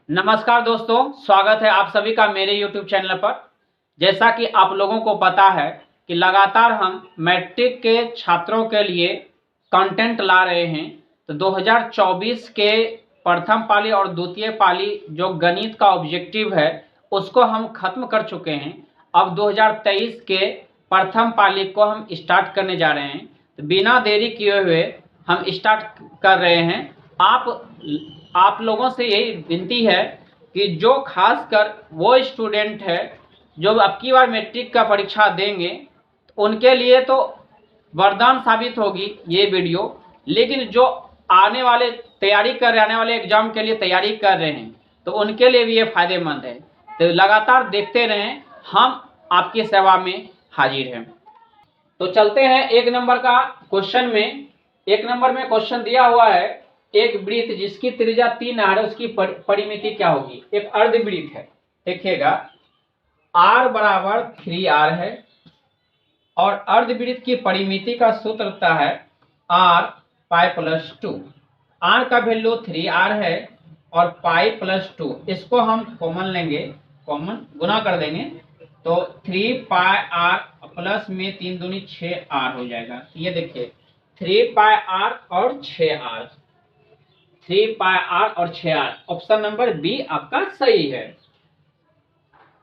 नमस्कार दोस्तों, स्वागत है आप सभी का मेरे YouTube चैनल पर। जैसा कि आप लोगों को पता है कि लगातार हम मैट्रिक के छात्रों के लिए कंटेंट ला रहे हैं। तो 2024 के प्रथम पाली और द्वितीय पाली जो गणित का ऑब्जेक्टिव है उसको हम खत्म कर चुके हैं। अब 2023 के प्रथम पाली को हम स्टार्ट करने जा रहे हैं। तो बिना देरी किए हुए हम स्टार्ट कर रहे हैं। आप लोगों से यही विनती है कि जो खासकर वो स्टूडेंट है जो अब की बार मैट्रिक का परीक्षा देंगे, उनके लिए तो वरदान साबित होगी ये वीडियो। लेकिन जो आने वाले तैयारी कर रहे, आने वाले एग्जाम के लिए तैयारी कर रहे हैं, तो उनके लिए भी ये फायदेमंद है। तो लगातार देखते रहें, हम आपकी सेवा में हाजिर हैं। तो चलते हैं एक नंबर का क्वेश्चन में। एक नंबर में क्वेश्चन दिया हुआ है, एक वृत्त जिसकी त्रिज्या 3 r है उसकी परिमिति क्या होगी। एक अर्धवृत्त है, देखिएगा r बराबर 3r है और अर्धवृत्त की परिमिति का सूत्र होता है r पाई प्लस 2। r का वैल्यू 3r है और पाई प्लस 2, इसको हम कॉमन लेंगे, कॉमन गुना कर देंगे तो 3 पाई r प्लस में 3 दूनी 6r हो जाएगा। ये देखिए 3 पाई r और 6r, 3 पाई r और 6r। ऑप्शन नंबर बी आपका सही है।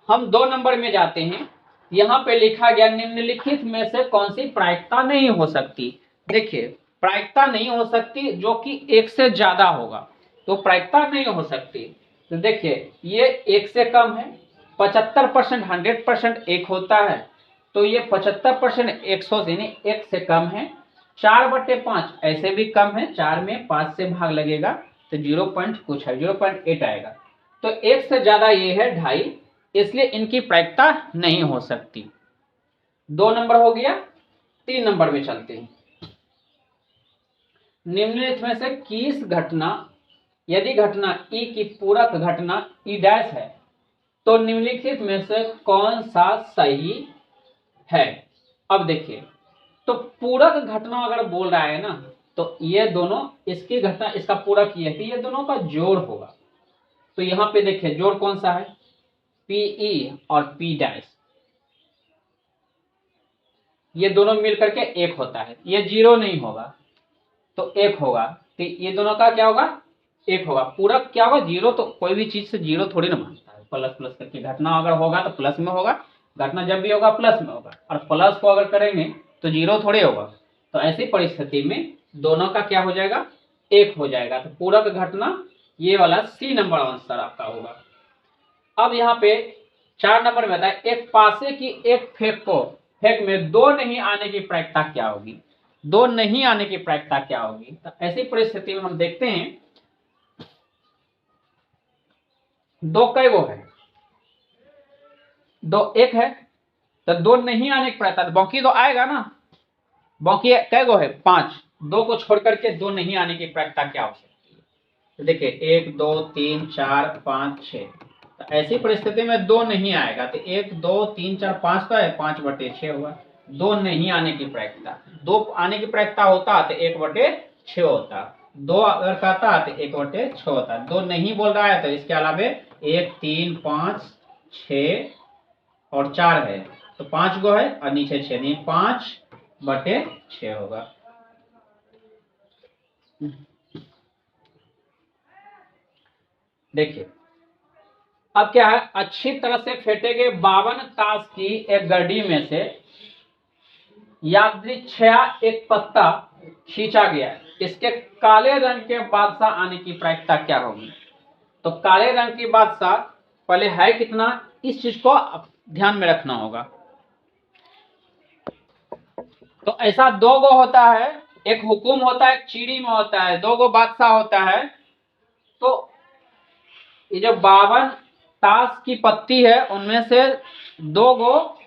हम 2 नंबर में जाते हैं। यहाँ पे लिखा गया निम्नलिखित में से कौन सी प्रायिकता नहीं हो सकती। देखिए प्रायिकता नहीं हो सकती जो कि 1 से ज्यादा होगा, तो प्रायिकता नहीं हो सकती। तो देखिए ये 1 से कम है, 75% 100% 1 होता है, तो ये 75% 100 यानी 1 से कम है। 4/5 ऐसे भी कम है, 4 में 5 से भाग लगेगा तो 0 पॉइंट कुछ है, 0.8 आएगा। तो 1 से ज्यादा ये है 2.5, इसलिए इनकी प्रायिकता नहीं हो सकती। 2 नंबर हो गया। 3 नंबर में चलते हैं। निम्नलिखित में से किस घटना, यदि घटना ई की पूरक घटना ई डैश है तो निम्नलिखित में से कौन सा सही है। अब देखिए, तो पूरक घटना अगर बोल रहा है ना, तो ये दोनों, इसकी घटना इसका पूरक ये है कि ये दोनों का जोड़ होगा। तो यहां पे देखिए जोड़ कौन सा है, पीई और पी डैश, ये दोनों मिल करके 1 होता है। ये 0 नहीं होगा तो 1 होगा, तो ये दोनों का क्या होगा, 1 होगा। पूरक क्या होगा, 0। तो कोई भी चीज से 0 थोड़ी ना बनता है, प्लस प्लस करके घटना अगर होगा तो प्लस में होगा, घटना जब भी होगा प्लस में होगा, और प्लस को अगर करेंगे तो 0 थोड़े होगा। तो ऐसी परिस्थिति में दोनों का क्या हो जाएगा, 1 हो जाएगा। तो पूरक घटना ये वाला सी नंबर आंसर आपका होगा। अब यहाँ पे 4 नंबर में बताया, एक पासे की एक फेंक में 2 नहीं आने की प्रायिकता क्या होगी। 2 नहीं आने की प्रायिकता क्या होगी। तो ऐसी परिस्थिति में हम देखते हैं 2 कई गो है, 2 1 है, तो 2 नहीं आने की प्रायिकता, बाकी तो आएगा ना, बाकी कई गो है 5, 2 को छोड़ करके 2 नहीं आने की प्रायिकता क्या हो सकती है। तो देखिए 1 2 3 4 5 6, तो ऐसी परिस्थिति में 2 नहीं आएगा, तो 1 2 3 4 5 तो है, 5/6 होगा। 2 नहीं आने की प्रायिकता, 2 आने की प्रायिकता होता तो 1/6 होता, 2 अगर कहता तो 1/6 होता। 2 नहीं बोल रहा है तो इसके अलावे 1 3 5 6 और 4 है, तो 5 गो है और नीचे 6 नहीं, 5/6 होगा। देखिए अब क्या है, अच्छी तरह से फेंटे गए 52 ताश की एक गड्डी में से यादृच्छया एक पत्ता खींचा गया, इसके काले रंग के बादशाह आने की प्रायिकता क्या होगी। तो काले रंग की बादशाह पहले है कितना, इस चीज को ध्यान में रखना होगा। तो ऐसा 2 गो होता है, एक हुकुम होता है, एक चिड़ी में होता है, 2 गो बादशाह होता है। तो ये जो 52 ताश की पत्ती है उनमें से 2 गो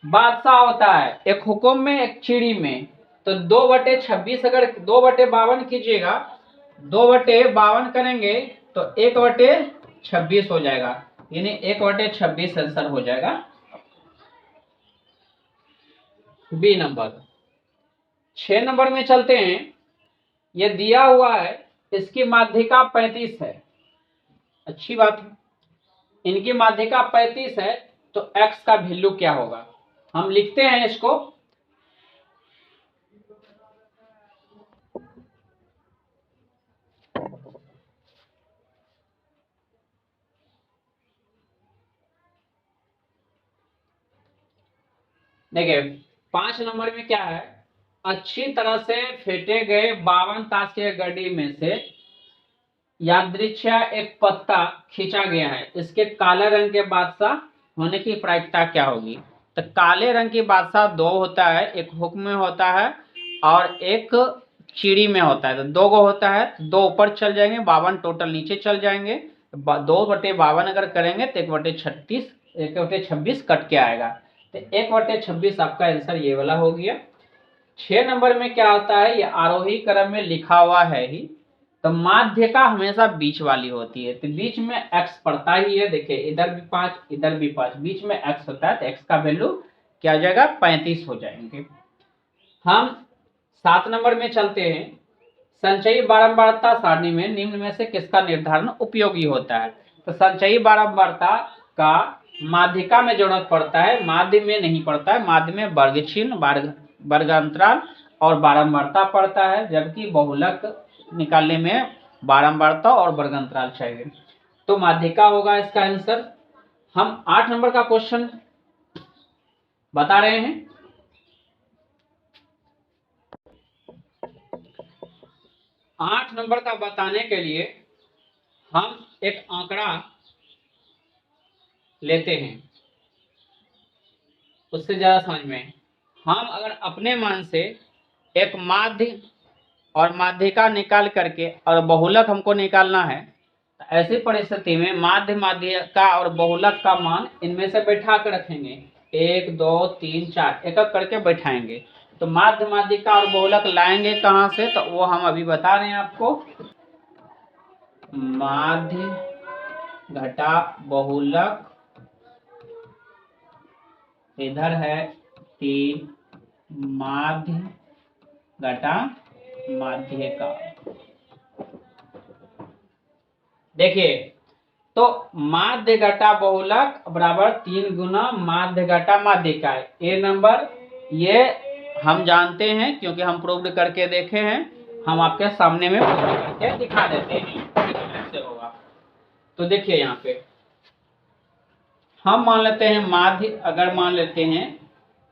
बादशाह होता है, एक हुकुम में एक चिड़ी में। तो 2/26 अगर 2/52 कीजिएगा, 2/52 करेंगे तो 1/26 हो जाएगा, यानी 1/26 आंसर हो जाएगा बी नंबर। 6 नंबर में चलते हैं। ये दिया हुआ है, इसकी माध्यिका 35 है, अच्छी बात है। इनकी माध्यिका 35 है, तो x का वैल्यू क्या होगा, हम लिखते हैं इसको। देखिए 5 नंबर में क्या है, अच्छी तरह से फेंटे गए 52 ताश के गड्डी में से यादृच्छा एक पत्ता खींचा गया है, इसके काले रंग के बादशाह होने की प्रायिकता क्या होगी। तो काले रंग की बादशाह दो होता है, एक हुक में होता है और एक चिड़ी में होता है। तो दो गो होता है, तो दो ऊपर चल जाएंगे, 52 टोटल नीचे चल जाएंगे। 2/52 अगर करेंगे तो 1/26 कट के आएगा। तो 1/26 आपका आंसर ये वाला हो गया। 6 नंबर में क्या होता है, ये आरोही क्रम में लिखा हुआ है ही, तो माध्यिका हमेशा बीच वाली होती है, तो बीच में x पड़ता ही है। देखिए इधर भी 5 इधर भी 5, बीच में x होता है, तो x का वैल्यू क्या हो जाएगा, 35 हो जाएंगे। हम 7 नंबर में चलते हैं। संचयी बारंबारता सारणी में निम्न में से किसका निर्धारण उपयोगी होता है। तो संचयी बारंबारता का माध्यिका में जरूरत पड़ता है, माध्य में नहीं पड़ता है। माध्य में वर्ग चिन्ह, वर्गांतराल और बारंबारता पड़ता है, जबकि बहुलक निकालने में बारंबारता और वर्गांतराल चाहिए। तो माध्यिका होगा इसका आंसर। हम 8 नंबर का क्वेश्चन बता रहे हैं। 8 नंबर का बताने के लिए हम एक आंकड़ा लेते हैं, उससे ज्यादा समझ में। हम अगर अपने मन से एक माध्य और माध्यिका निकाल करके और बहुलक हमको निकालना है, तो ऐसी परिस्थिति में माध्य, माध्यिका और बहुलक का मान इनमें से बैठा कर रखेंगे। 1 2 3 4 एक एक करके बैठाएंगे। तो माध्य, माध्यिका और बहुलक लाएंगे कहां से, तो वो हम अभी बता रहे हैं आपको। माध्य घटा बहुलक, इधर है 3, माध्य घटा माध्यिका। देखिए तो माध्य घटा बहुलक बराबर 3 गुना माध्य घटा माध्यिका। ए नंबर ये हम जानते हैं क्योंकि हम प्रूव्ड करके देखे हैं, हम आपके सामने में प्रूव करके दिखा देते हैं कैसे होगा। तो देखिए यहाँ पे हम मान लेते हैं माध्य, अगर मान लेते हैं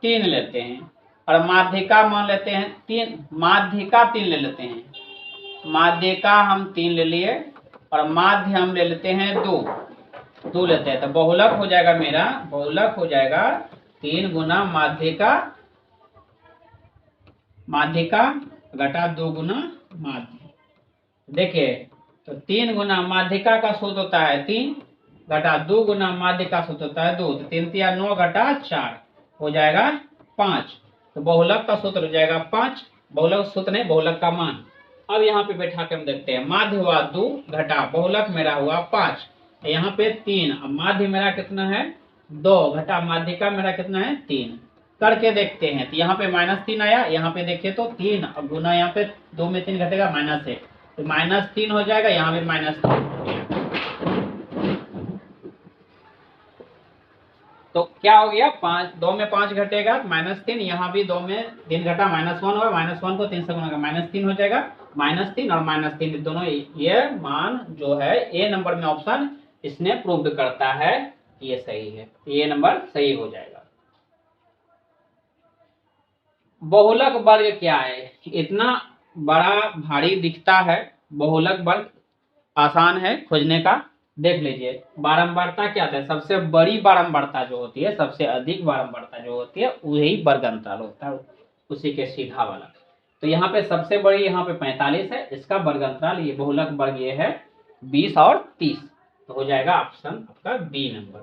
3 लेते हैं, और माध्यिका मान लेते हैं 3, माध्यिका 3 ले लेते हैं। माध्यिका हम 3 ले लिए और माध्य हम ले लेते हैं 2 लेते हैं। तो बहुलक हो जाएगा मेरा, बहुलक हो जाएगा 3 गुना माध्यिका, माध्यिका घटा 2 गुना माध्य। देखिए तो 3 गुना माध्यिका का सूत्र होता है 3 घटा 2 गुना माध्य का सूत्र होता है 2, तो 3 3 9 घटा 4 हो जाएगा 5। तो बहुलक का सूत्र हो जाएगा 5, बहुलक सूत्र नहीं, बहुलक का मान। अब यहाँ पे बैठा के हम देखते हैं, माध्य हुआ 2 घटा बहुलक मेरा हुआ 5, यहाँ पे 3, अब माध्य मेरा कितना है 2 घटा माध्यिका मेरा कितना है 3, करके देखते हैं। तो यहाँ पे -3 आया, यहाँ पे देखिए तो 3 अब गुना यहाँ पे 2 में 3 घटेगा माइनस है, तो -3 हो जाएगा, यहाँ पे -3। तो क्या हो गया, 2 में 5 घटेगा -3, यहाँ भी 2 में 3 घटा -1 होगा, -1 को 3 से गुना -3 हो जाएगा। -3 और -3 दोनों ये मान जो है ए नंबर में ऑप्शन इसने प्रूव्ड करता है ये सही है, ये नंबर सही हो जाएगा। बहुलक वर्ग क्या है, इतना बड़ा भारी दिखता है, बहुलक वर्ग आसान है खोजने का। देख लीजिए बारंबारता क्या होता है, सबसे बड़ी बारंबारता जो होती है, सबसे अधिक बारंबारता जो होती है वही वर्ग अंतराल होता है, उसी के सीधा वाला। तो यहाँ पे सबसे बड़ी यहाँ पे 45 है, इसका वर्ग अंतराल ये बहुलक वर्ग ये है 20 और 30, तो हो जाएगा ऑप्शन आपका बी नंबर।